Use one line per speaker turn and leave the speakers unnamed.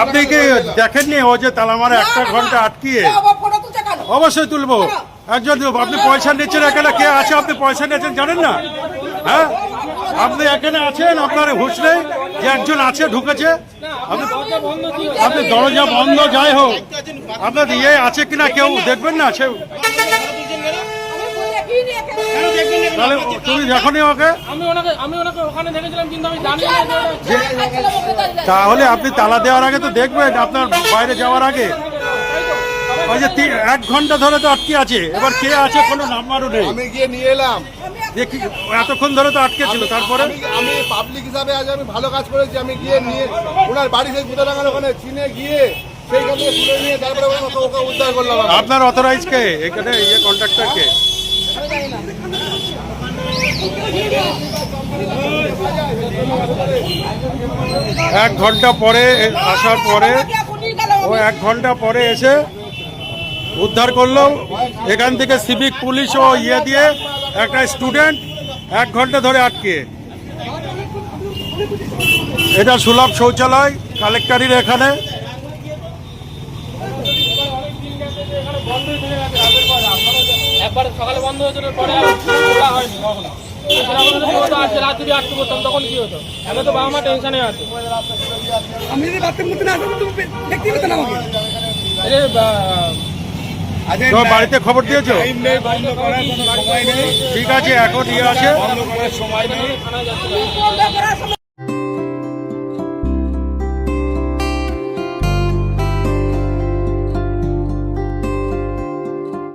আপনি কি দেখেননি ও যে তালা মারা 1 ঘন্টা আটকিয়ে? অবশ্যই তুলবো। একজন আপনি পয়সা নিচ্ছেন, এখানে কে আছে আপনি পয়সা নিয়েছেন জানেন না? হ্যাঁ, আপনি এখানে আছেন, আপনার হুঁশ নেই যে একজন আছে ঢুকেছে? আপনি দরজা বন্ধ যাই হোক, আপনার ইয়ে আছে কিনা কেউ দেখবেন না? সে তাহলে তুমি দেখোনি ওকে? তাহলে আপনি তালা দেওয়ার আগে তো দেখবেন, আপনার বাইরে যাওয়ার আগে। ওই যে 1 ঘন্টা ধরে তো আটকে আছে, এবার কে আছে কোনো নাম্বারও নেই।
আমি গিয়ে নিয়ে এলাম,
দেখি এতক্ষণ ধরে তো আটকে ছিল। তারপরে
আমি পাবলিক হিসাবে আজ আমি ভালো কাজ করেছি। আমি গিয়ে নিয়ে ওনার বাড়ি থেকে গুদারাঙ্গার ওখানে চিনে গিয়ে সেইখান থেকে তুলে নিয়ে তারপরে ওকে উদ্ধার করলাম।
আপনার অথরাইজ কে এখানে, ইয়ে কন্ট্রাক্টর কে? 1 ঘন্টা পরে আসার পরে ও 1 ঘন্টা পরে এসে উদ্ধার করলো। এখান থেকে সিভিক পুলিশ ও ইয়ে দিয়ে একটা স্টুডেন্ট 1 ঘন্টা ধরে আটকে। এটা সুলভ শৌচালয় কালেক্টরির এখানে।
একবার সকালে বন্ধ হয়েছিল, পরে খোলা হয়নি কখনো। রাত্রি আটকে পড়তাম, তখন কি হতো? এখন তো বাবা মা টেনশনে আছে।
আমি যদি বাথরুম করতে না আসতাম তুমি দেখতে পেতে না আমাকে।
তোমার বাড়িতে খবর দিয়েছো? ঠিক আছে, এখন ইয়ে আছে।
সময় নেই, থানায় যাচ্ছে।